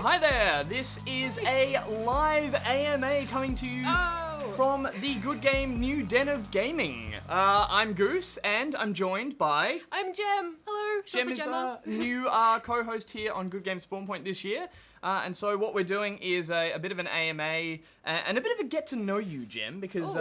Hi there. This is a live AMA coming to you from the Good Game New Den of Gaming. I'm Goose, and I'm joined by... I'm Gem. Hello. Gem is a new co-host here on Good Game Spawn Point this year. And so what we're doing is a bit of an AMA and a bit of a get to know you, Gem, because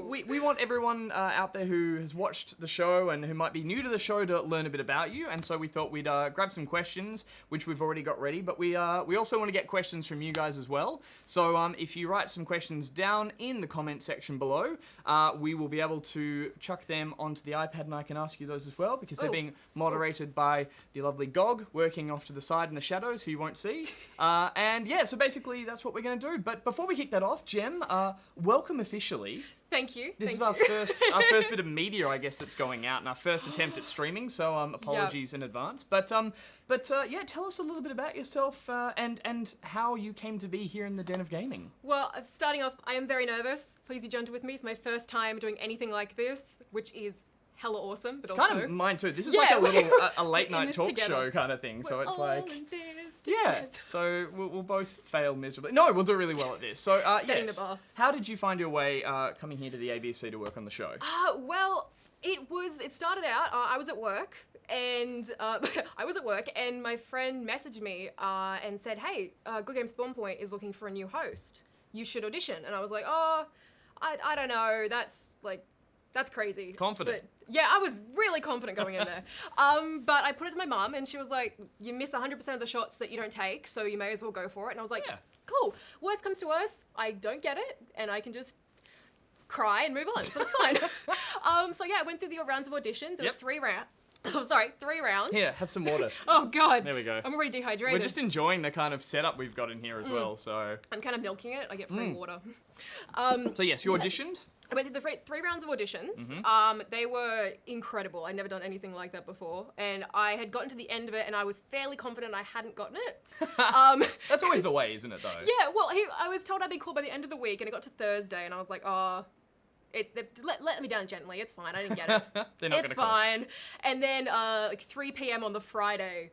we want everyone out there who has watched the show and who might be new to the show to learn a bit about you. And so we thought we'd grab some questions, which we've already got ready, but we also want to get questions from you guys as well. So if you write some questions down in the comment section below, we will be able to chuck them onto the iPad and I can ask you those as well, because they're being moderated by the lovely Gog, working off to the side in the shadows, who you won't see. And yeah, so basically that's what we're going to do. But before we kick that off, Gem, welcome officially. Thank you. This is our first bit of media, I guess, that's going out, and our first attempt at streaming. So apologies in advance. But yeah, tell us a little bit about yourself and how you came to be here in the Den of Gaming. Well, starting off, I am very nervous. Please be gentle with me. It's my first time doing anything like this, which is hella awesome. But it's also kind of mine too. This is like a little a late night talk show kind of thing. So it's like. Yeah, so we'll both fail miserably. No, we'll do really well at this. So, yes, how did you find your way coming here to the ABC to work on the show? Well, it started out, I was at work, and my friend messaged me and said, hey, Good Game Spawn Point is looking for a new host. You should audition. And I was like, I don't know, that's crazy. Confident. But, yeah, I was really confident going in there. But I put it to my mum, and she was like, you miss 100% of the shots that you don't take, so you may as well go for it. And I was like, cool. Worst comes to worst, I don't get it, and I can just cry and move on, so it's fine. So yeah, I went through the rounds of auditions. There were 3 rounds. Oh, sorry, 3 rounds. Here, have some water. Oh, God. There we go. I'm already dehydrated. We're just enjoying the kind of setup we've got in here as well, so... I'm kind of milking it. I get free water. So yes, you auditioned? I went through the 3 rounds of auditions. They were incredible. I'd never done anything like that before. And I had gotten to the end of it, and I was fairly confident I hadn't gotten it. That's always the way, isn't it, though? Yeah, well, I was told I'd be called by the end of the week, and it got to Thursday, and I was like, let me down gently. It's fine. I didn't get it. It's fine. And then like 3 p.m. on the Friday,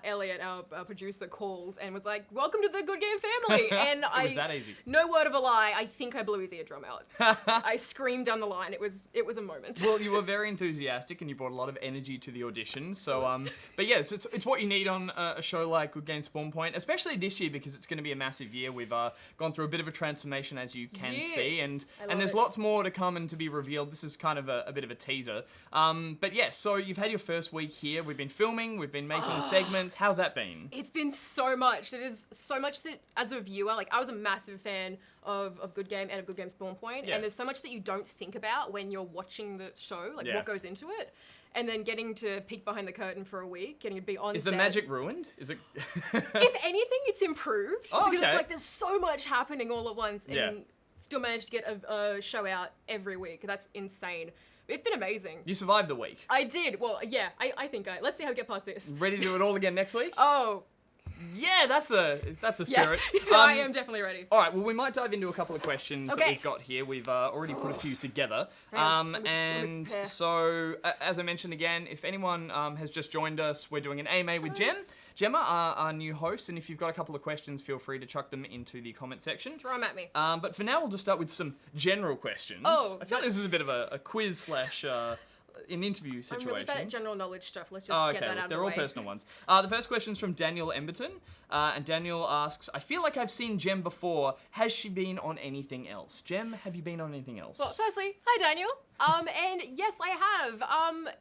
Elliot, our producer, called and was like, welcome to the Good Game family. And it was that easy. No word of a lie, I think I blew his eardrum out. I screamed down the line. It was a moment. Well, you were very enthusiastic and you brought a lot of energy to the auditions. So, but yes, it's what you need on a show like Good Game Spawn Point, especially this year because it's going to be a massive year. We've gone through a bit of a transformation, as you can see, and there's lots more to come and to be revealed. This is kind of a bit of a teaser. But yes, so you've had your first week here. We've been filming. We've been making segments. How's that been? It's been so much. It is so much that, as a viewer, like, I was a massive fan of Good Game and of Good Game Spawn Point, and there's so much that you don't think about when you're watching the show, like what goes into it. And then getting to peek behind the curtain for a week, getting to be on set. Is the magic ruined? Is it? If anything, it's improved. Because it's like there's so much happening all at once, and still managed to get a show out every week. That's insane. It's been amazing. You survived the week. I did. Well, yeah, I think let's see how we get past this. Ready to do it all again next week? Oh. Yeah, that's the spirit. Yeah, I am definitely ready. All right, well, we might dive into a couple of questions that we've got here. We've already put a few together. And so, as I mentioned again, if anyone has just joined us, we're doing an AMA with Gemma, our new host, and if you've got a couple of questions, feel free to chuck them into the comment section. Throw them at me. But for now, we'll just start with some general questions. I feel like this is a bit of a quiz slash... an interview situation. I'm really bad at general knowledge stuff. Let's just get that out of the way. They're all personal ones. The first question's from Daniel Emberton, and Daniel asks, I feel like I've seen Gem before. Has she been on anything else? Gem, have you been on anything else? Well, firstly, hi Daniel. And yes, I have.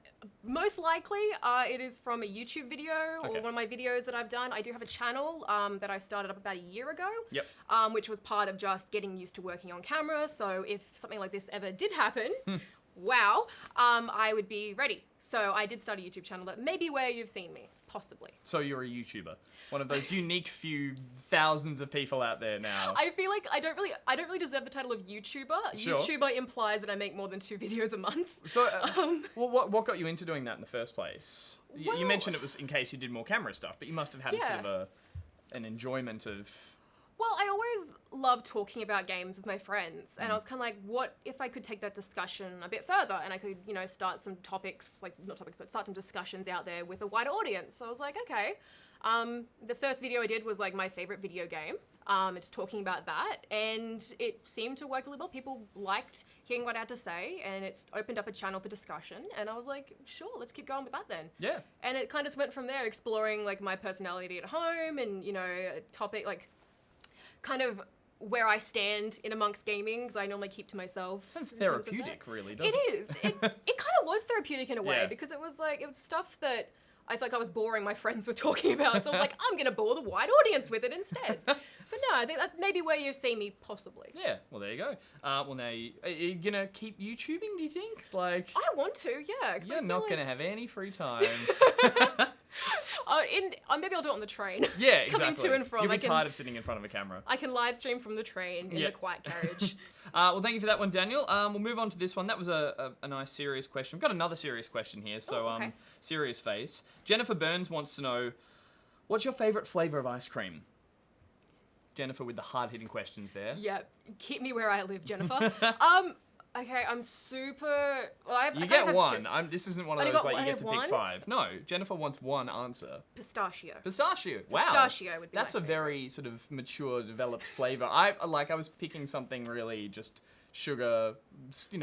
Most likely, it is from a YouTube video or one of my videos that I've done. I do have a channel that I started up about a year ago, which was part of just getting used to working on camera. So if something like this ever did happen, wow, I would be ready. So I did start a YouTube channel that may be where you've seen me, possibly. So you're a YouTuber, one of those unique few thousands of people out there now. I feel like I don't really deserve the title of YouTuber. Sure. YouTuber implies that I make more than 2 videos a month. So, well, what got you into doing that in the first place? Well, you mentioned it was in case you did more camera stuff, but you must have had sort of an enjoyment of... Well, I always love talking about games with my friends, and I was kind of like, what if I could take that discussion a bit further, and I could, start some topics, like, not topics, but start some discussions out there with a wider audience. So I was like, okay, The first video I did was like my favorite video game. Just talking about that, and it seemed to work really well. People liked hearing what I had to say, and it's opened up a channel for discussion, and I was like, sure, let's keep going with that then. Yeah. And it kind of just went from there, exploring like my personality at home, and a topic like kind of where I stand in amongst gaming, because I normally keep to myself. Sounds therapeutic, really, doesn't it? It is. It kind of was therapeutic in a way, because it was stuff that I felt like I was boring my friends were talking about, so I was like, I'm going to bore the wide audience with it instead. But no, I think that's maybe where you see me possibly. Yeah, well, there you go. Well, now, are you going to keep YouTubing, do you think? Like, I want to, yeah. You're not going to have any free time. Maybe I'll do it on the train. Yeah, exactly. Coming to and from. You'll be tired of sitting in front of a camera. I can live stream from the train in the quiet carriage. Well, thank you for that one, Daniel. We'll move on to this one. That was a nice serious question. We've got another serious question here, so okay. Serious face. Jennifer Burns wants to know, what's your favourite flavour of ice cream? Jennifer with the hard-hitting questions there. Yeah, keep me where I live, Jennifer. Okay, I'm super... Well, you get one. This isn't one of those like you get to pick 5. No, Jennifer wants one answer. Pistachio. Pistachio. Wow. Pistachio would be That's my favorite. Very sort of mature, developed flavour. I was picking something really just sugar,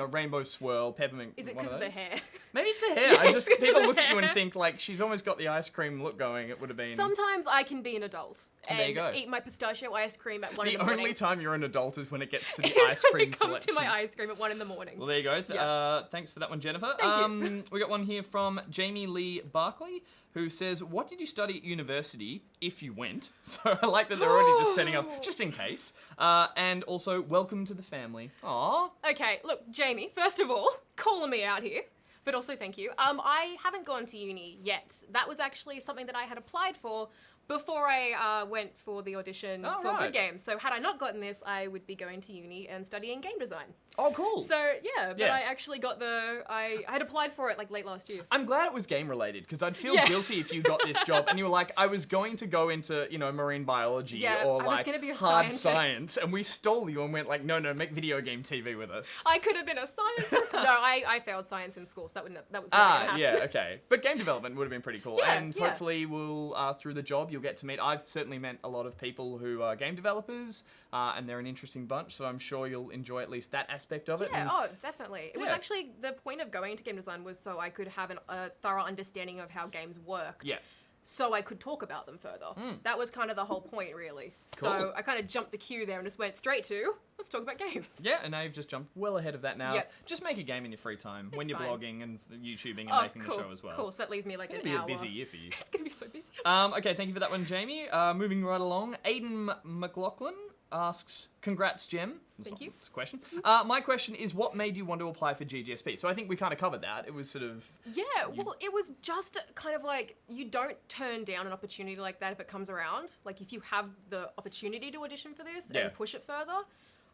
rainbow swirl, peppermint. Is it because of the hair? Maybe it's the hair. Yeah, people look at you and think like she's almost got the ice cream look going. It would have been. Sometimes I can be an adult and there you go. Eat my pistachio ice cream at 1 in the morning. The only time you're an adult is when it gets to the ice cream when it comes selection. to my ice cream at 1 in the morning. Well, there you go. Yeah. Thanks for that one, Jennifer. Thank you. We got one here from Jamie Lee Barkley, who says, what did you study at university if you went? So I like that they're already just setting up, just in case. And also, welcome to the family. Aww. Okay, look, Jamie, first of all, calling me out here, but also thank you. I haven't gone to uni yet. That was actually something that I had applied for before I went for the audition for Good Games. So had I not gotten this, I would be going to uni and studying game design. Oh, cool. So yeah, but I actually got I had applied for it like late last year. I'm glad it was game related, because I'd feel guilty if you got this job and you were like, I was going to go into, marine biology or like hard science, and we stole you and went like, no, make video game TV with us. I could have been a scientist. No, I failed science in school, so that was never gonna happen. Yeah, okay. But game development would have been pretty cool. Yeah, and hopefully we'll, through the job, you'll get to meet. I've certainly met a lot of people who are game developers, and they're an interesting bunch, so I'm sure you'll enjoy at least that aspect of it. Yeah, definitely. It was actually, the point of going to game design was so I could have a thorough understanding of how games worked. Yeah. So I could talk about them further. That was kind of the whole point, really. Cool. So I kind of jumped the queue there and just went straight to, let's talk about games. Yeah, and now you've just jumped well ahead of that now. Yep. Just make a game in your free time when you're blogging and YouTubing and making the show as well. Cool, so that leaves me like an hour. It's going to be a busy year for you. It's going to be so busy. Okay, thank you for that one, Jamie. Moving right along, Aiden McLaughlin asks, congrats, Jem. Thank you. It's a question. My question is, what made you want to apply for GGSP? So I think we kind of covered that. It was sort of... Yeah, well, it was just kind of like, you don't turn down an opportunity like that if it comes around. Like, if you have the opportunity to audition for this and push it further,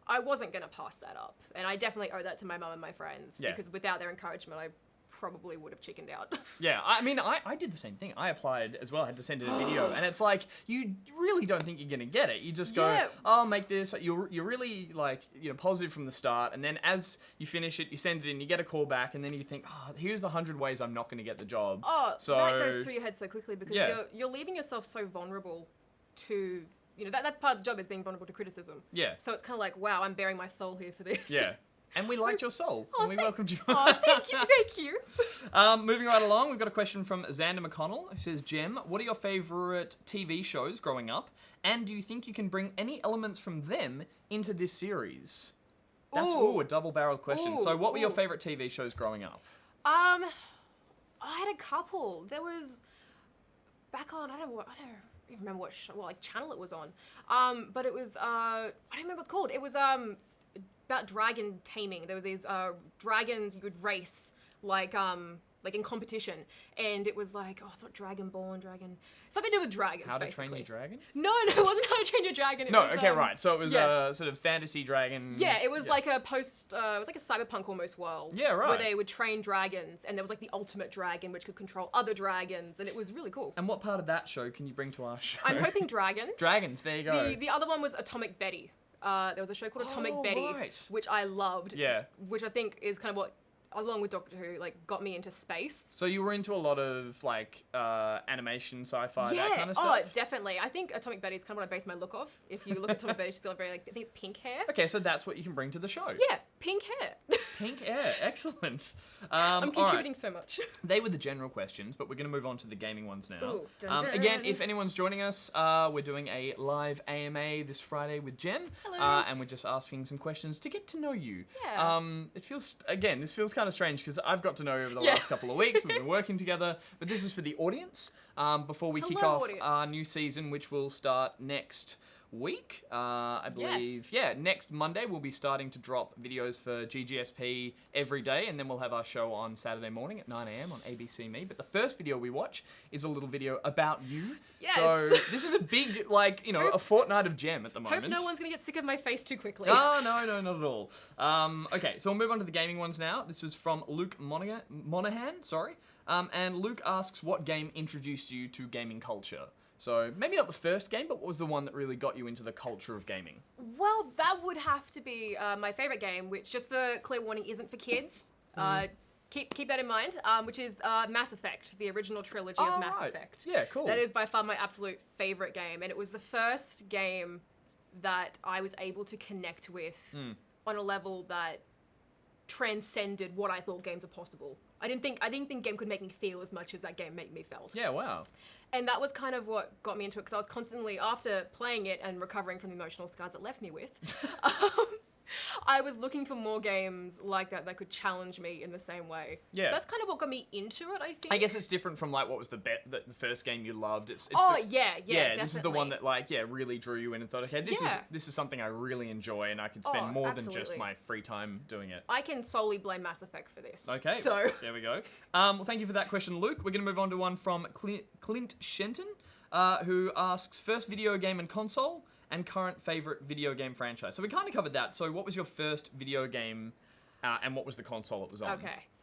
I wasn't going to pass that up. And I definitely owe that to my mum and my friends. Yeah. Because without their encouragement, I probably would have chickened out. Yeah, I mean, I did the same thing. I applied as well, had to send in a video, and it's like, you really don't think you're gonna get it. You just go, oh, I'll make this. You're really like, positive from the start, and then as you finish it, you send it in, you get a call back, and then you think, oh, here's the 100 ways I'm not gonna get the job. Oh, so that goes through your head so quickly, because you're leaving yourself so vulnerable to, that's part of the job, is being vulnerable to criticism. Yeah. So it's kind of like, wow, I'm bearing my soul here for this. Yeah. And we liked your soul, and we welcomed you. Oh, thank you. Moving right along, we've got a question from Xander McConnell, who says, Jem, what are your favourite TV shows growing up, and do you think you can bring any elements from them into this series? That's a double-barreled question. So what were your favourite TV shows growing up? I had a couple. There was, back on, I don't even remember what channel it was on, but it was, I don't remember what it's called. It was, about dragon taming. There were these dragons you would race like in competition, and it was like, it's not Dragonborn, something to do with dragons. How to Train Your Dragon? No, it wasn't How to Train Your Dragon. It was, right. So it was a sort of fantasy dragon. Yeah, it was like a it was like a cyberpunk almost world. Yeah, right. Where they would train dragons, and there was like the ultimate dragon which could control other dragons, and it was really cool. And what part of that show can you bring to our show? I'm hoping dragons. Dragons, there you go. The other one was Atomic Betty. There was a show called Atomic Betty, which I loved. Yeah. Which I think is kind of what along with Doctor Who, like got me into space. So you were into a lot of like animation, sci-fi, that kind of stuff? Oh, definitely. I think Atomic Betty is kind of what I base my look off. If you look at Atomic Betty, she's got very, like, I think it's pink hair. Okay, so that's what you can bring to the show. Yeah, pink hair. Pink hair, excellent. I'm contributing so much. They were the general questions, but we're going to move on to the gaming ones now. Ooh, dun, dun. Again, if anyone's joining us, we're doing a live AMA this Friday with Jem. Hello. And we're just asking some questions to get to know you. Yeah. This feels kind of strange because I've got to know you over the last couple of weeks. We've been working together, but this is for the audience before we kick off our new season, which will start next week, I believe. Yes. Yeah, next Monday we'll be starting to drop videos for GGSP every day, and then we'll have our show on Saturday morning at 9 a.m. on ABC Me. But the first video we watch is a little video about you. Yes. So this is a big, like, you know, a fortnight of Jem at the moment. Hope no one's gonna get sick of my face too quickly. Oh, no, not at all. Okay, so we'll move on to the gaming ones now. This was from Luke Monahan, and Luke asks, what game introduced you to gaming culture? So maybe not the first game, but what was the one that really got you into the culture of gaming? Well, that would have to be my favorite game, which, just for clear warning, isn't for kids. Keep that in mind, which is Mass Effect, the original trilogy of Mass Effect. Yeah, cool. That is by far my absolute favorite game, and it was the first game that I was able to connect with on a level that transcended what I thought games are possible. I didn't think game could make me feel as much as that game made me felt. Yeah, wow. And that was kind of what got me into it, because I was constantly, after playing it and recovering from the emotional scars it left me with, I was looking for more games like that could challenge me in the same way. Yeah. So that's kind of what got me into it, I think. I guess it's different from like what was the first game you loved. It's yeah, definitely. This is the one that really drew you in and thought, okay, this is something I really enjoy and I could spend more than just my free time doing it. I can solely blame Mass Effect for this. Okay, so there we go. Well, thank you for that question, Luke. We're going to move on to one from Clint Shenton, who asks, first video game and console, and current favorite video game franchise. So we kind of covered that. So what was your first video game and what was the console it was on?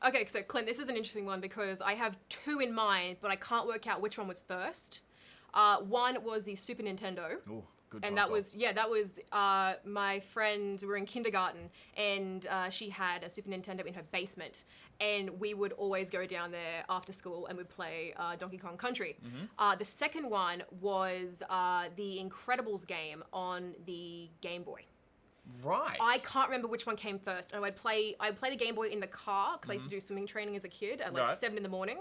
Okay, so Clint, this is an interesting one because I have two in mind, but I can't work out which one was first. One was the Super Nintendo. Ooh, good and console. that was my friend, we were in kindergarten, and she had a Super Nintendo in her basement, and we would always go down there after school and we'd play Donkey Kong Country. The second one was the Incredibles game on the Game Boy. Right. I can't remember which one came first. And I'd play the Game Boy in the car, because I used to do swimming training as a kid at like 7 in the morning.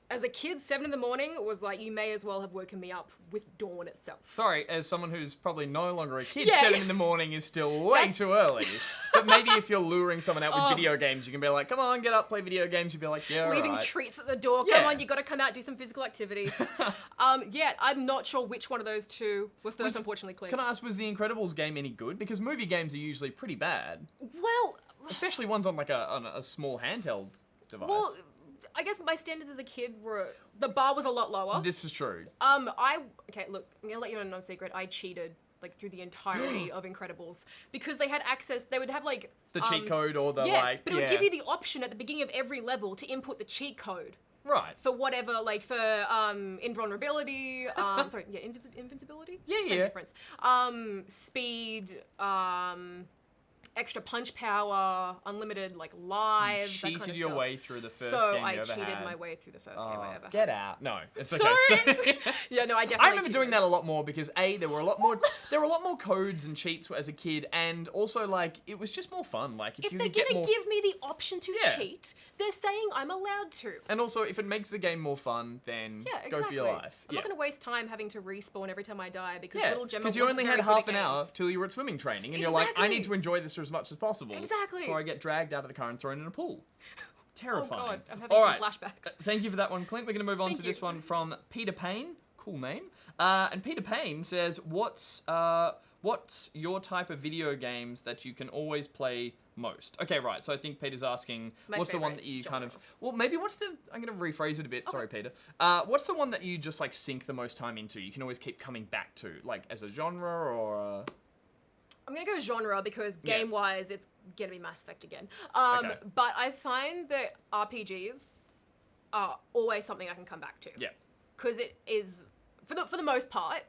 As a kid, 7 in the morning was like, you may as well have woken me up with dawn itself. Sorry, as someone who's probably no longer a kid, 7 in the morning is still way too early. But maybe if you're luring someone out with video games, you can be like, come on, get up, play video games. You'd be like, yeah, leaving treats at the door. Come on, you got to come out, do some physical activity. I'm not sure which one of those two were first, unfortunately, Clint. Can I ask, was the Incredibles game any good? Because movie games are usually pretty bad. Well... especially ones on like a small handheld device. Well, I guess my standards as a kid were, the bar was a lot lower. This is true. Okay, look, I'm gonna let you know a non-secret. I cheated like through the entirety of Incredibles because they had access. They would have like the cheat code or the but it would give you the option at the beginning of every level to input the cheat code. Right. For whatever, like for invulnerability, invincibility. Same difference. Speed. Extra punch power, unlimited like lives. You cheated your way through the first game you ever had. So I cheated my way through the first game I ever had. Get out! No, it's okay. Sorry. Yeah, no, I definitely. I remember doing that a lot more because there were a lot more codes and cheats as a kid, and also like it was just more fun. Like if you they're get gonna give me the option to cheat, they're saying I'm allowed to. And also, if it makes the game more fun, then go for your life. I'm not gonna waste time having to respawn every time I die because little Gemma. Because you only had half an hour till you were at swimming training, and you're like, I need to enjoy this for as much as possible. Exactly. Before I get dragged out of the car and thrown in a pool. Terrifying. Oh God, I'm having some flashbacks. Thank you for that one, Clint. We're going to move on to this one from Peter Payne. Cool name. And Peter Payne says, what's your type of video games that you can always play most? Okay, right. So I think Peter's asking, what's the one that you kind of... Well, maybe I'm going to rephrase it a bit. Okay. Sorry, Peter. What's the one that you just like sink the most time into? You can always keep coming back to, like as a genre or... I'm going to go genre because game-wise, it's going to be Mass Effect again. But I find that RPGs are always something I can come back to. Yeah. Because it is, for the most part,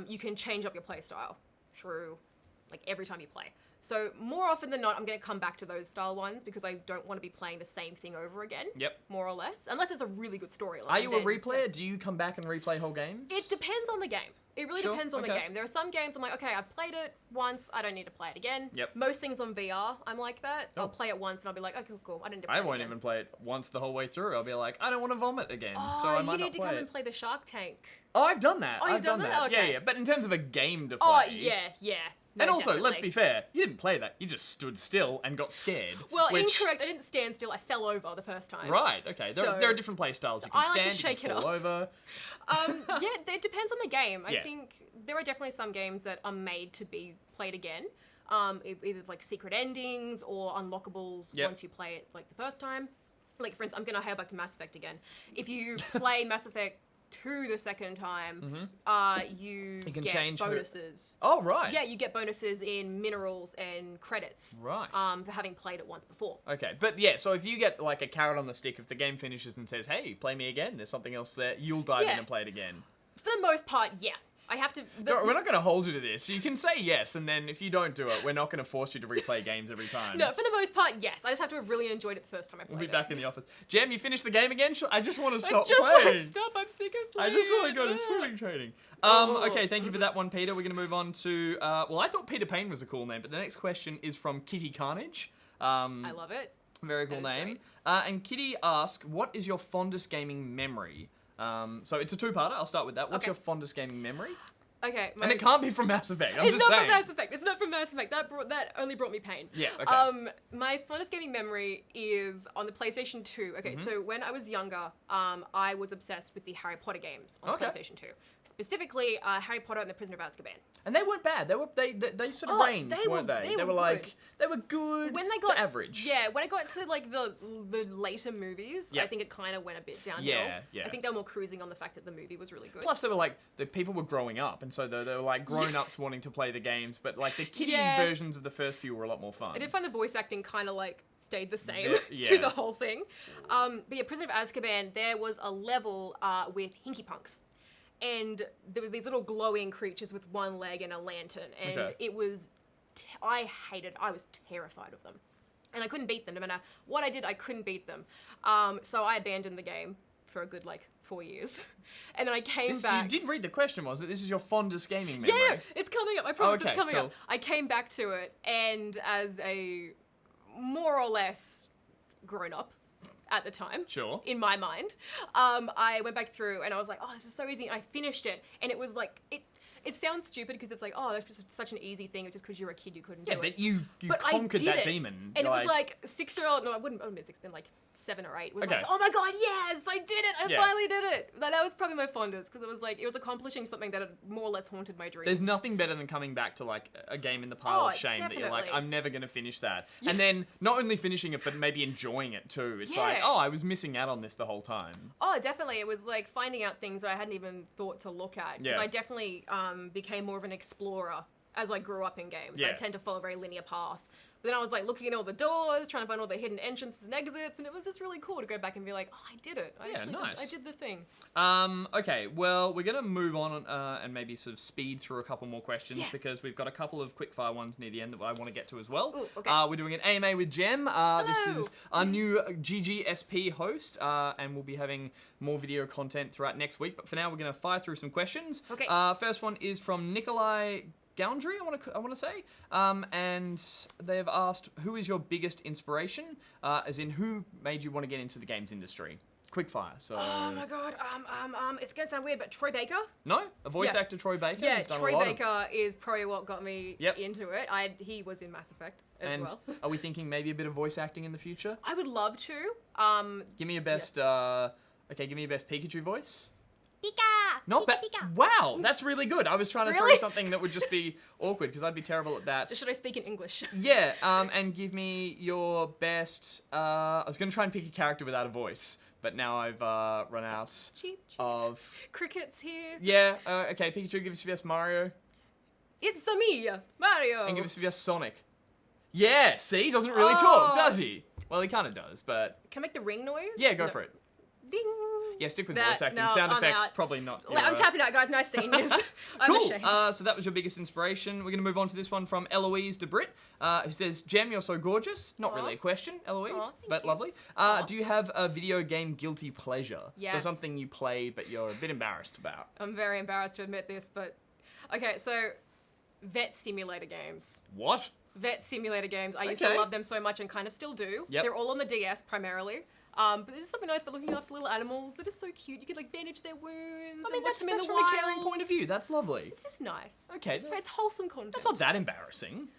you can change up your playstyle through, like, every time you play. So more often than not, I'm going to come back to those style ones because I don't want to be playing the same thing over again. Yep. More or less. Unless it's a really good storyline. Are you a replayer? Do you come back and replay whole games? It depends on the game. It really depends on the game. There are some games I'm like, okay, I've played it once, I don't need to play it again. Yep. Most things on VR, I'm like that. I'll play it once and I'll be like, okay, cool, I didn't need to play it I won't again. even play it once the whole way through. I'll be like, I don't want to vomit again, Oh, so I might you not need to play come it. and play the Shark Tank. Oh, I've done that. Oh, you've done that? Okay. Yeah. But in terms of a game to play. Oh, yeah. No, And also, definitely. let's be fair, you didn't play that. You just stood still and got scared. Well, incorrect. I didn't stand still. I fell over the first time. Right, okay. There are different play styles. You can I like to stand, shake you can it fall off. over. Yeah, it depends on the game. Yeah. I think there are definitely some games that are made to be played again. Either like secret endings or unlockables once you play it like the first time. Like, for instance, I'm going to hail back to Mass Effect again. If you play Mass Effect 2 the second time, you can get change bonuses. Oh, right. Yeah, you get bonuses in minerals and credits. Right. For having played it once before. Okay, but yeah, so if you get like a carrot on the stick, if the game finishes and says, hey, play me again, there's something else there, you'll dive in and play it again. For the most part, yeah. I have to... We're not going to hold you to this. You can say yes, and then if you don't do it, we're not going to force you to replay games every time. No, for the most part, yes. I just have to have really enjoyed it the first time I played it. We'll be back in the office. Jem, you finished the game again? I just want to stop I just playing. want to stop. I'm sick of playing. I just want to go to swimming training. Okay, thank you for that one, Peter. We're going to move on to... well, I thought Peter Payne was a cool name, but the next question is from Kitty Carnage. I love it. Very cool name. And Kitty asks, what is your fondest gaming memory? So it's a two-parter. I'll start with that. What's your fondest gaming memory? Okay. And it can't be from Mass Effect. I'm it's just not saying. from Mass Effect. It's not from Mass Effect. That only brought me pain. Yeah, okay. My fondest gaming memory is on the PlayStation 2. Okay, so when I was younger, I was obsessed with the Harry Potter games on PlayStation 2. Specifically, Harry Potter and the Prisoner of Azkaban. And they weren't bad. They sort of ranged, weren't they? They were like, they were good when they got to average. Yeah, when it got to like the later movies, I think it kind of went a bit downhill. Yeah. I think they were more cruising on the fact that the movie was really good. Plus, they were like, the people were growing up, and so they were like grown-ups wanting to play the games, but like the kiddie versions of the first few were a lot more fun. I did find the voice acting kind of like stayed the same through the whole thing. But yeah, Prisoner of Azkaban, there was a level with Hinky Punks. And there were these little glowing creatures with one leg and a lantern. And it was... I was terrified of them. And I couldn't beat them. No matter what I did, I couldn't beat them. So I abandoned the game for a good, 4 years. And then I came back... You did read the question, was it? This is your fondest gaming memory? Yeah, it's coming up. I promise it's coming cool. up. I came back to it, and as a more or less grown-up, at the time, in my mind, I went back through and I was like, oh, this is so easy. And I finished it, and it was like, it sounds stupid because it's like, oh, that's just such an easy thing. It's just because you're a kid, you couldn't do it. Yeah, but you conquered that demon. And it was like 6-year-old, no, I wouldn't admit it's been like 7 or 8. It was like, oh my God, yes, I did it. I finally did it. That was probably my fondest because it was like, it was accomplishing something that had more or less haunted my dreams. There's nothing better than coming back to like a game in the pile of shame that you're like, I'm never going to finish that. And then not only finishing it, but maybe enjoying it too. It's like, oh, I was missing out on this the whole time. Oh, definitely. It was like finding out things that I hadn't even thought to look at. Because I definitely became more of an explorer as I grew up in games. I tend to follow a very linear path. But then I was like looking at all the doors, trying to find all the hidden entrances and exits, and it was just really cool to go back and be like, oh, I did it. I did the thing. Okay, well, we're going to move on and maybe sort of speed through a couple more questions because we've got a couple of quickfire ones near the end that I want to get to as well. Ooh, okay. We're doing an AMA with Jem. This is our new GGSP host, and we'll be having more video content throughout next week. But for now, we're going to fire through some questions. Okay. First one is from Nikolai Goundry, I want to say, and they've asked, who is your biggest inspiration, as in who made you want to get into the games industry? Quickfire. So. Oh my God. It's gonna sound weird, but Troy Baker. No, a voice actor, Troy Baker. Yeah, Troy Baker is probably what got me into it. He was in Mass Effect as well. Are we thinking maybe a bit of voice acting in the future? I would love to. Give me your best. Give me your best Pikachu voice. Pika! Not bad. Wow, that's really good. I was trying to throw something that would just be awkward because I'd be terrible at that. So should I speak in English? Yeah, and give me your best... I was going to try and pick a character without a voice, but now I've run out of... Cricket's here. Yeah, okay, Pikachu, give us your best Mario. It's me, Mario. And give us your best Sonic. Yeah, see? He doesn't really talk, does he? Well, he kind of does, but... Can I make the ring noise? Yeah, go for it. Ding. Yeah, stick with voice acting. Sound effects, probably not. I'm tapping out, guys. Nice seeing you. I'm ashamed. So that was your biggest inspiration. We're going to move on to this one from Eloise DeBrit, who says, Jem, you're so gorgeous. Not really a question, Eloise, but lovely. Do you have a video game guilty pleasure? Yes. So something you play, but you're a bit embarrassed about. I'm very embarrassed to admit this, but... Okay, so... Vet simulator games. What? Vet simulator games. I used to love them so much and kind of still do. Yep. They're all on the DS primarily. But there's something nice about looking after little animals that is so cute. You could like bandage their wounds. I mean, that's from a caring point of view. That's lovely. It's just nice. Okay. It's wholesome content. That's not that embarrassing.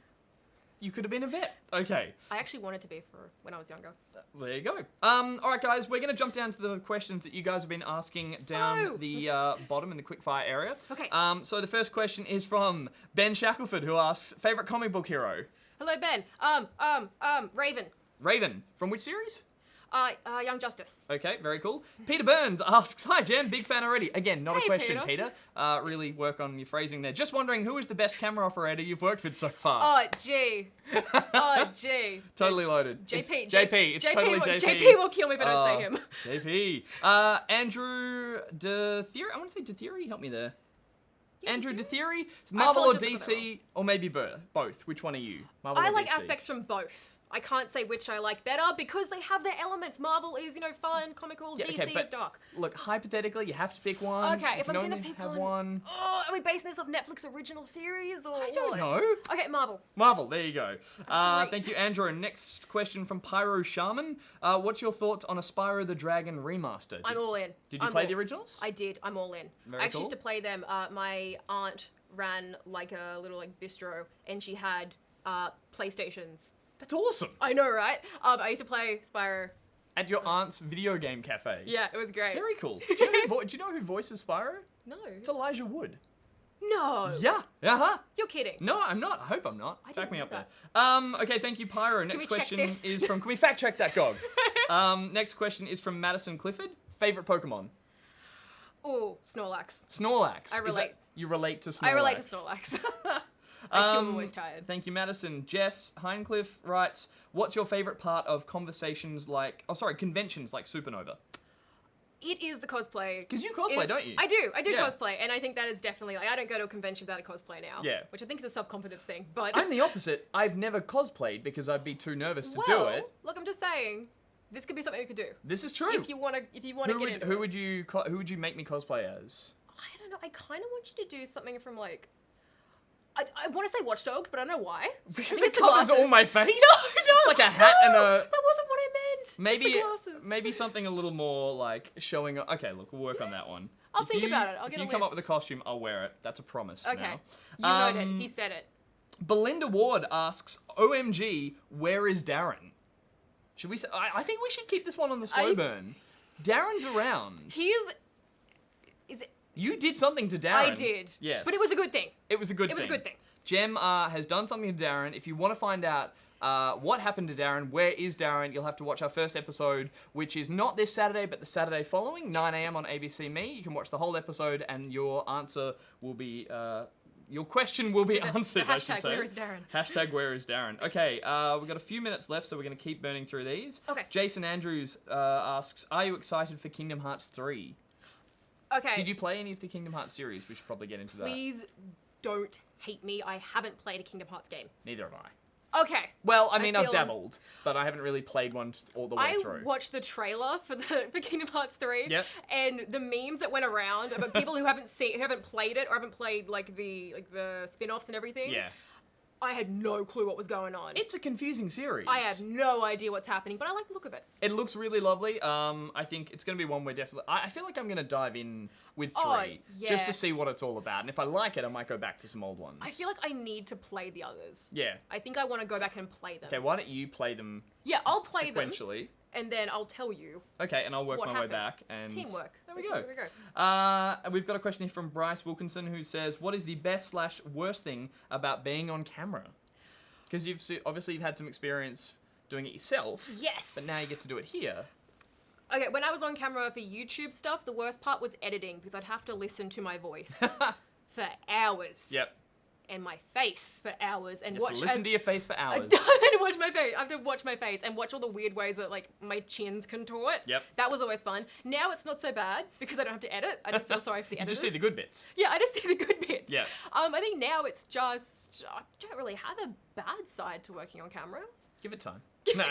You could have been a vet. Okay. I actually wanted to be for when I was younger. There you go. All right, guys, we're going to jump down to the questions that you guys have been asking down the bottom in the quickfire area. Okay. So the first question is from Ben Shackelford, who asks, favorite comic book hero? Hello, Ben. Raven. Raven. From which series? Young Justice. Okay, very cool. Peter Burns asks, hi Jem, big fan already. Again, not a question, Peter. Really work on your phrasing there. Just wondering, who is the best camera operator you've worked with so far? Oh, gee. Totally loaded. JP. It's totally JP. JP will kill me if I don't say him. JP. Andrew DeTheory. I want to say DeTheory. Help me there. Yeah, Andrew DeTheory. Marvel or DC, or maybe both. Which one are you? Marvel I or like DC? aspects from both. I can't say which I like better because they have their elements. Marvel is, fun, comical. DC is dark. Look, hypothetically, you have to pick one. Okay, if I'm gonna pick one. Oh, are we basing this off Netflix original series or I don't know. Okay, Marvel. Marvel, there you go. Thank you, Andrew. Next question from Pyro Shaman. What's your thoughts on a Spyro the Dragon remaster? I'm all in. Did you play the originals? I did. I'm all in. Very I actually cool. used to play them. My aunt ran like a little bistro, and she had PlayStations. That's awesome. I know, right? I used to play Spyro. At your aunt's video game cafe. Yeah, it was great. Very cool. Do you know who voices Spyro? No. It's Elijah Wood. No. Yeah. You're kidding. No, I'm not. I hope I'm not. Back me up that. there. Okay, thank you, Pyro. Next question is from... Can we fact check that, Gog? Next question is from Madison Clifford. Favorite Pokemon? Oh, Snorlax. Snorlax. I relate. You relate to Snorlax? I relate to Snorlax. I'm always tired. Thank you, Madison. Jess Hinecliffe writes, what's your favorite part of conventions like Supernova? It is the cosplay. Because you cosplay, don't you? I do cosplay, and I think that is definitely, I don't go to a convention without a cosplay now. Yeah. Which I think is a self-confidence thing, but... I'm the opposite. I've never cosplayed because I'd be too nervous to do it. Look, I'm just saying, this could be something we could do. This is true. If you want to get into it. Who would you make me cosplay as? I don't know. I kind of want you to do something from I want to say Watch Dogs, but I don't know why. Because it covers all my face? No. It's like a hat and a... That wasn't what I meant. Maybe something a little more showing... Okay, look, we'll work on that one. I'll think about it. I'll get a list. If you come up with a costume, I'll wear it. That's a promise Okay. now. You heard it. He said it. Belinda Ward asks, OMG, where is Darren? Should we say... I think we should keep this one on the slow burn. Darren's around. Is it... You did something to Darren. I did. Yes. But it was a good thing. It was a good thing. Jem has done something to Darren. If you want to find out what happened to Darren, where is Darren, you'll have to watch our first episode, which is not this Saturday, but the Saturday following, 9 a.m. on ABC Me. You can watch the whole episode, and your answer will be... your question will be answered, I should say. Where is Darren? Hashtag where is Darren. Okay, we've got a few minutes left, so we're going to keep burning through these. Okay. Jason Andrews asks, are you excited for Kingdom Hearts 3? Okay. Did you play any of the Kingdom Hearts series? We should probably get into that. Please don't hate me. I haven't played a Kingdom Hearts game. Neither have I. Okay. Well, I mean, I've dabbled, but I haven't really played one all the way through. I watched the trailer for Kingdom Hearts 3, yep. And the memes that went around about people who haven't played it or haven't played the spin-offs and everything. Yeah. I had no clue what was going on. It's a confusing series. I have no idea what's happening, but I like the look of it. It looks really lovely. I think it's going to be one where definitely... I feel like I'm going to dive in with 3 just to see what it's all about. And if I like it, I might go back to some old ones. I feel like I need to play the others. Yeah. I think I want to go back and play them. Okay, why don't you play them I'll play sequentially. Them. And then I'll tell you. Okay, and I'll work my way back. And teamwork. There we go. We've got a question here from Bryce Wilkinson who says, what is the best/worst thing about being on camera? Because you've had some experience doing it yourself. Yes. But now you get to do it here. Okay, when I was on camera for YouTube stuff, the worst part was editing because I'd have to listen to my voice for hours. Yep. and my face for hours and you have to listen to your face for hours. I have to watch my face. I have to watch my face and watch all the weird ways that like my chins contort. Yep. That was always fun. Now it's not so bad because I don't have to edit. I just feel sorry for the editors. You just see the good bits. Yeah, I just see the good bits. Yeah. I think now it's just I don't really have a bad side to working on camera. Give it time. No.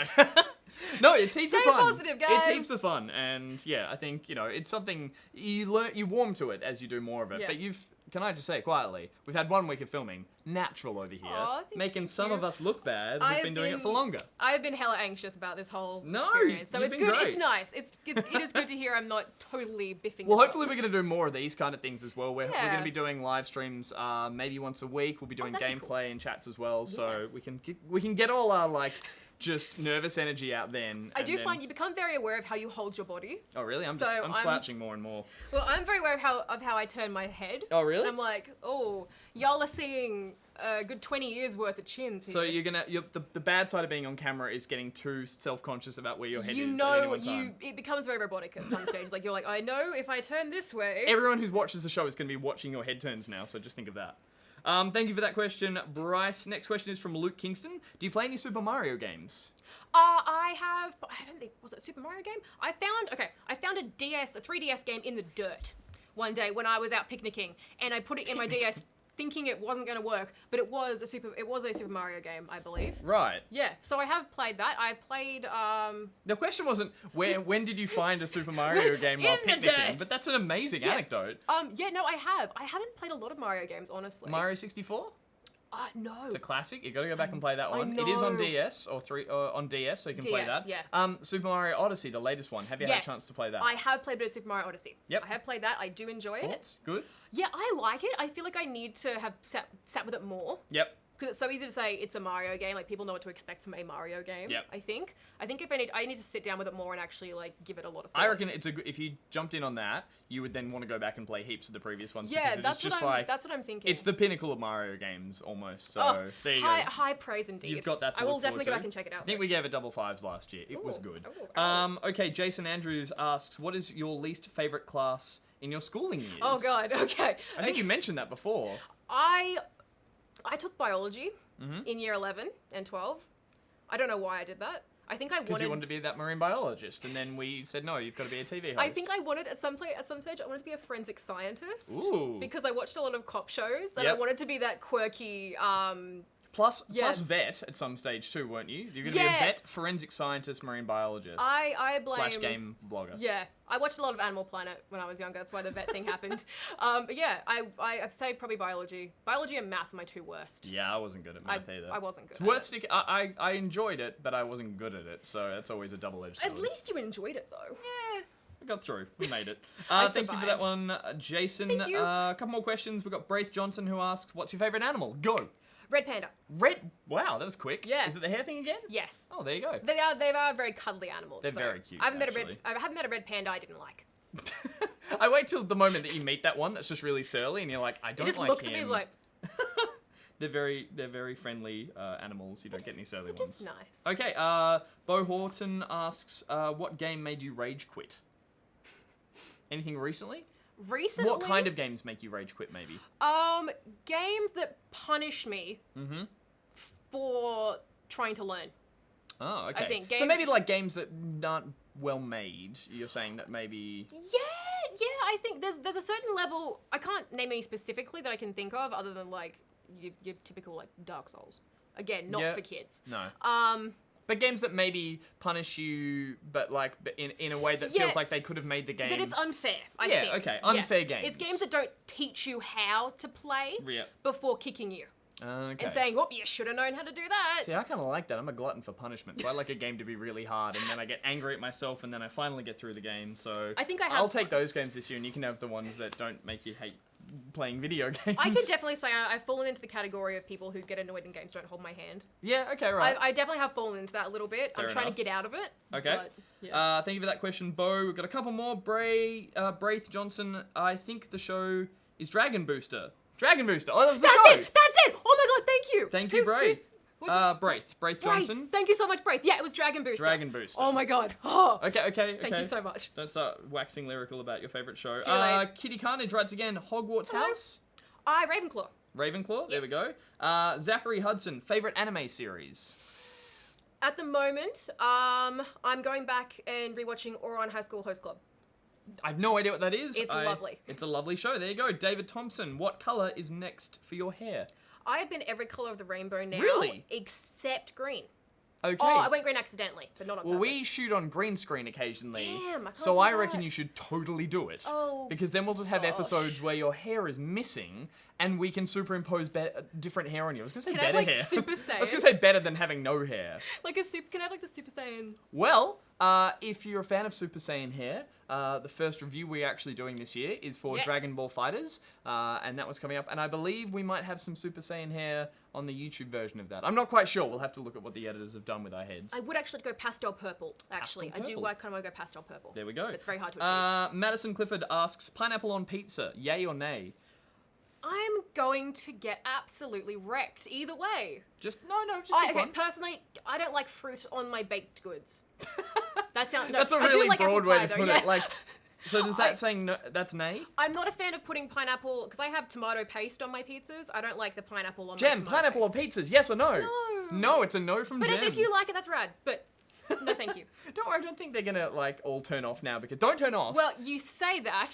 No, it's heaps of Stay fun. positive, guys. It's heaps of fun, and yeah, I think, you know, it's something you learn, you warm to it as you do more of it. Yeah. But can I just say quietly, we've had 1 week of filming, natural over here, Aw, making thank some you. of us look bad. We've been doing it for longer. I've been hella anxious about this whole No, experience, so you've it's been good. great. It's nice. It is good to hear I'm not totally biffing. Well, this hopefully up. we're going to do more of these kind of things as well. We're Yeah. going to be doing live streams maybe once a week. We'll be doing that'd be gameplay and chats as well, so we can get all our like just nervous energy out then. I do find you become very aware of how you hold your body. Oh really? I'm So slouching more and more. Well, I'm very aware of how I turn my head. Oh really? And I'm like, oh, y'all are seeing a good 20 years worth of chins here. So the bad side of being on camera is getting too self-conscious about where your head you is know, at any one time. it becomes very robotic at some stage. Like you're like, I know if I turn this way. Everyone who watches the show is going to be watching your head turns now, so just think of that. Thank you for that question, Bryce. Next question is from Luke Kingston. Do you play any Super Mario games? I have, but I don't think, was it a Super Mario game? I found a 3DS game in the dirt one day when I was out picnicking, and I put it in my DS thinking it wasn't going to work, but it was a Super Mario game, I believe. Right. Yeah, so I have played that. I played, The question wasn't when did you find a Super Mario game while In the picnicking, dirt. but that's an amazing anecdote. yeah, no, I have. I haven't played a lot of Mario games, honestly. Mario 64? No. It's a classic. You got to go back and play that I one. It is on know. DS on DS, so you can play DS, that. yeah. Super Mario Odyssey, the latest one. Have you had a chance to play that? I have played a bit of Super Mario Odyssey. Yep. I have played that. I do enjoy it. Thoughts? Good. Yeah, I like it. I feel like I need to have sat with it more. Yep. Because it's so easy to say it's a Mario game. Like people know what to expect from a Mario game. Yep. I think if I need to sit down with it more and actually like give it a lot of thought. I reckon if you jumped in on that, you would then want to go back and play heaps of the previous ones. Yeah, because that's what I'm thinking. It's the pinnacle of Mario games almost. So there you go. High praise indeed. You've got that to I will look definitely forward go back to. and check it out. I think we gave it double fives last year. It was good. Oh. Okay, Jason Andrews asks, what is your least favorite class in your schooling years? Oh god. Okay. I think you mentioned that before. I took biology in year 11 and 12. I don't know why I did that. I think I Because you wanted to be that marine biologist, and then we said, no, you've got to be a TV host. I think I wanted, at some stage, I wanted to be a forensic scientist. Ooh. Because I watched a lot of cop shows, and I Yep. wanted to be that quirky, Plus vet at some stage too, weren't you? You're going to be a vet, forensic scientist, marine biologist. I blame... / game vlogger. Yeah. I watched a lot of Animal Planet when I was younger. That's why the vet thing happened. But yeah, I'd say probably biology. Biology and math are my two worst. Yeah, I wasn't good at math either. I wasn't good It's at worth it. sticking. I enjoyed it, but I wasn't good at it, so that's always a double-edged sword. At least you enjoyed it, though. Yeah, we got through. We made it. I Thank you for that survived. one, Jason. Thank you. A couple more questions. We've got Braith Johnson who asks, what's your favourite animal? Go. Red panda. Wow, that was quick. Yeah. Is it the hair thing again? Yes. Oh, there you go. They are very cuddly animals. They're though. very cute, I haven't actually. met a red panda I didn't like. I wait till the moment that you meet that one that's just really surly and you're like, I don't He just like looks him. at me he's like, They're very friendly animals. You don't get any surly ones. just nice. Okay, Bo Horton asks, what game made you rage quit? Anything recently? Recently? What kind of games make you rage quit, maybe? Games that punish me for trying to learn. Oh, okay. I think so maybe like games that aren't well made. You're saying that maybe. Yeah, I think there's a certain level. I can't name any specifically that I can think of, other than like your typical like Dark Souls. Again, not for kids. No. But games that maybe punish you, but like in a way that feels like they could have made the game. That it's unfair. I think. Okay. Unfair games. It's games that don't teach you how to play before kicking you. Okay. And saying, "Oh, you should have known how to do that." See, I kind of like that. I'm a glutton for punishment, so I like a game to be really hard, and then I get angry at myself, and then I finally get through the game. So I think I'll take those games this year, and you can have the ones that don't make you hate playing video games. I could definitely say I've fallen into the category of people who get annoyed in games don't hold my hand. Yeah. Okay. Right. I definitely have fallen into that a little bit. I'm trying to get out of it. Okay. But, yeah. Thank you for that question, Bo. We've got a couple more. Braith Johnson. I think the show is Dragon Booster. Dragon Booster. Oh, that was the show. That's it. Oh my god, thank you. Thank you, Braith. Braith Johnson. Thank you so much, Braith. Yeah, it was Dragon Booster. Dragon Booster. Oh my god. Oh. Okay. Thank you so much. Don't start waxing lyrical about your favourite show. Too late. Kitty Carnage writes again, Hogwarts House. Ravenclaw. Ravenclaw, there we go. Zachary Hudson, favorite anime series? At the moment, I'm going back and rewatching Ouran High School Host Club. I have no idea what that is. It's lovely. It's a lovely show. There you go. David Thompson, what color is next for your hair? I have been every color of the rainbow now. Really? Except green. Okay. Oh, I went green accidentally, but not on purpose. Well, we shoot on green screen occasionally. Damn, I can't so do I that. reckon you should totally do it. Oh, because then we'll just have gosh. episodes where your hair is missing and we can superimpose different hair on you. I was going to say Can I have, better like, hair. Super I was Saiyan? going to say better than having no hair. Can I have like the Super Saiyan? Well, if you're a fan of Super Saiyan hair, the first review we're actually doing this year is for Dragon Ball FighterZ, and that was coming up. And I believe we might have some Super Saiyan hair on the YouTube version of that. I'm not quite sure. We'll have to look at what the editors have done with our heads. I would actually go pastel purple, actually. Pastel purple. I do kind of want to go pastel purple. There we go. It's very hard to achieve. Madison Clifford asks, pineapple on pizza, yay or nay? I'm going to get absolutely wrecked either way. Just pick Okay, one. personally, I don't like fruit on my baked goods. That sounds no. That's a I do really like broad apple way pie, to though, put yeah. it. Like, so does that saying no, that's nay? I'm not a fan of putting pineapple because I have tomato paste on my pizzas. I don't like the pineapple on my Jem, tomato pineapple paste. on pizzas, yes or no? No. No, it's a no from But Jem. if you like it, that's rad. But no, thank you. Don't worry, I don't think they're gonna like all turn off now because don't turn off. Well, you say that.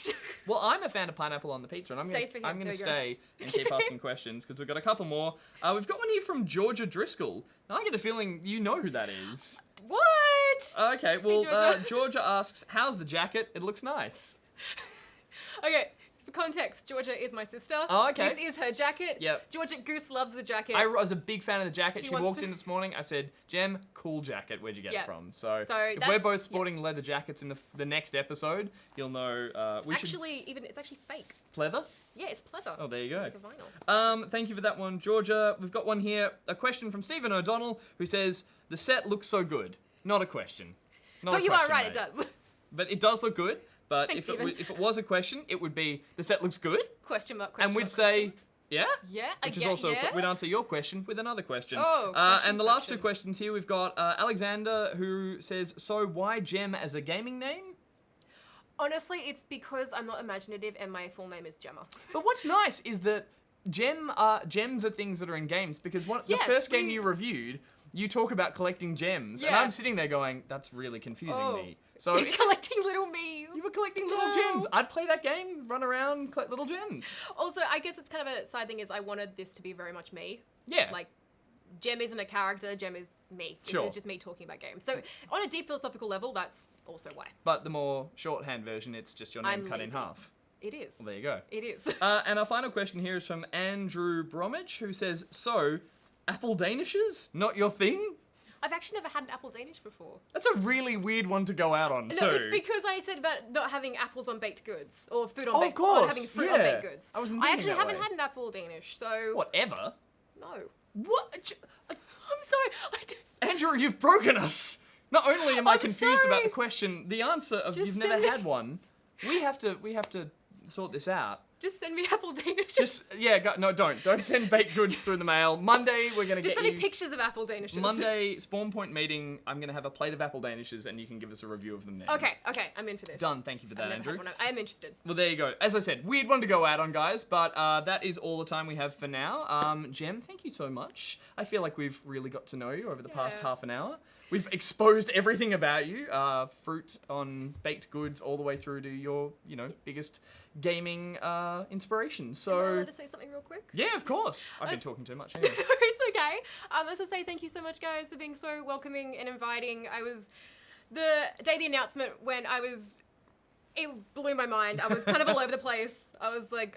Well, I'm a fan of pineapple on the pizza, and I'm Stay for him. gonna There you go. stay and keep asking questions because we've got a couple more. We've got one here from Georgia Driscoll. Now, I get a feeling you know who that is. What? Okay, well, Georgia. Georgia asks, "How's the jacket? It looks nice." Okay. For context, Georgia is my sister. Oh, okay. This is her jacket. Yep. Georgia Goose loves the jacket. I was a big fan of the jacket. He She wants walked to- in this morning. I said, "Jem, cool jacket. Where'd you get Yeah. it from?" So if that's- we're both sporting leather jackets in the next episode, you'll know. We should It's actually fake. pleather. Yeah, it's pleather. Oh, there you go. Like a vinyl. Thank you for that one, Georgia. We've got one here. A question from Stephen O'Donnell, who says, "The set looks so good." Not a question. Not But a you question, are right, mate. it does. But it does look good. But Thanks, if it was a question, it would be, "The set looks good," Question mark, and we'd say, "Yeah." Yeah, Which is yeah, also, yeah. we'd answer your question with another question. Oh, and the last two section. questions here, we've got Alexander, who says, "So why Jem as a gaming name?" Honestly, it's because I'm not imaginative and my full name is Gemma. But what's nice is that gems are things that are in games, because the Yeah, first game we- you reviewed, you talk about collecting gems, and Yeah. I'm sitting there going, "That's really confusing me." So You're it's collecting little me's. you were collecting little No. gems. I'd play that game, run around, collect little gems. Also, I guess it's kind of a side thing is I wanted this to be very much me. Yeah. Like, Gem isn't a character, Gem is me. This Sure. is just me talking about games. So, on a deep philosophical level, that's also why. But the more shorthand version, it's just your name I'm cut in lazy. half. It is. Well, there you go. It is. And our final question here is from Andrew Bromwich, who says, "So, apple danishes? Not your thing?" I've actually never had an apple Danish before. That's a really weird one to go out on, No, too. it's because I said about not having apples on baked goods or food on Oh, baked of course, or having fruit on yeah. baked goods. I wasn't I thinking actually that haven't way. had an apple Danish, so Whatever. no. What? I'm sorry. Andrew, you've broken us. Not only am I I'm confused about sorry. the question, the answer of Just you've send never me- had one. We have to sort this out. Just send me apple Danish. Don't send baked goods through the mail. Monday we're gonna Just get send me you. pictures of apple Danishes. Monday Spawn Point meeting. I'm gonna have a plate of apple danishes, and you can give us a review of them then. Okay, I'm in for this. Done. Thank you for that, I've never Andrew. had one. I am interested. Well, there you go. As I said, weird one to go out on, guys, but that is all the time we have for now. Jem, thank you so much. I feel like we've really got to know you over the past half an hour. We've exposed everything about you, fruit on baked goods all the way through to your, biggest gaming inspirations. Am I So, allowed to say something real quick? yeah, of course. I've been That's- talking too much anyway. It's okay. As I say, thank you so much, guys, for being so welcoming and inviting. The day of the announcement it blew my mind. I was kind of all over the place. I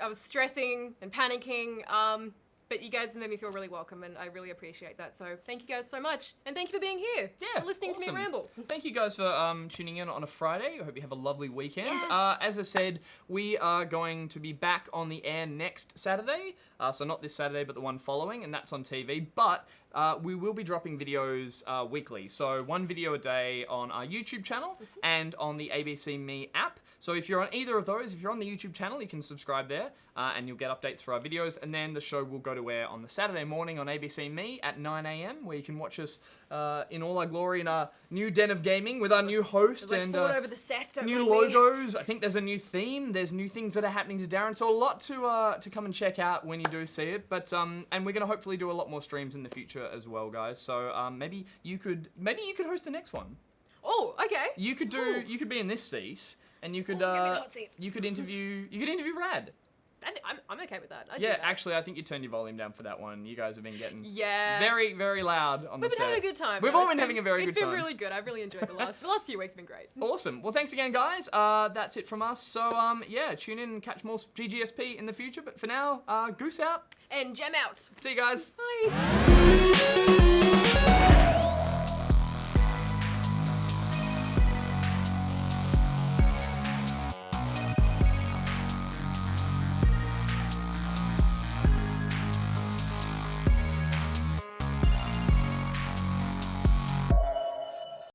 was stressing and panicking. But you guys made me feel really welcome, and I really appreciate that. So thank you guys so much, and thank you for being here. Yeah, and listening to awesome. me ramble. Thank you guys for tuning in on a Friday. I hope you have a lovely weekend. Yes. As I said, we are going to be back on the air next Saturday. So not this Saturday, but the one following, and that's on TV. But we will be dropping videos weekly. So one video a day on our YouTube channel and on the ABC Me app. So if you're on either of those, if you're on the YouTube channel, you can subscribe there, and you'll get updates for our videos. And then the show will go to to air on the Saturday morning on ABC Me at 9 a.m, where you can watch us in all our glory in our new den of gaming with our new host and over the set, new logos. I think there's a new theme. There's new things that are happening to Darren. So a lot to come and check out when you do see it. But and we're gonna hopefully do a lot more streams in the future as well, guys. So maybe you could host the next one. Oh, okay. You could be in this seat, and you could you could interview Rad. I'm okay with that. Yeah, actually, I think you turned your volume down for that one. You guys have been getting very, very loud on the set. We've been having a good time. We've all been having a very good time. It's been really good. I've really enjoyed the last few weeks. Have been great. Awesome. Well, thanks again, guys. That's it from us. So, yeah, tune in and catch more GGSP in the future. But for now, Goose out. And Gem out. See you guys. Bye.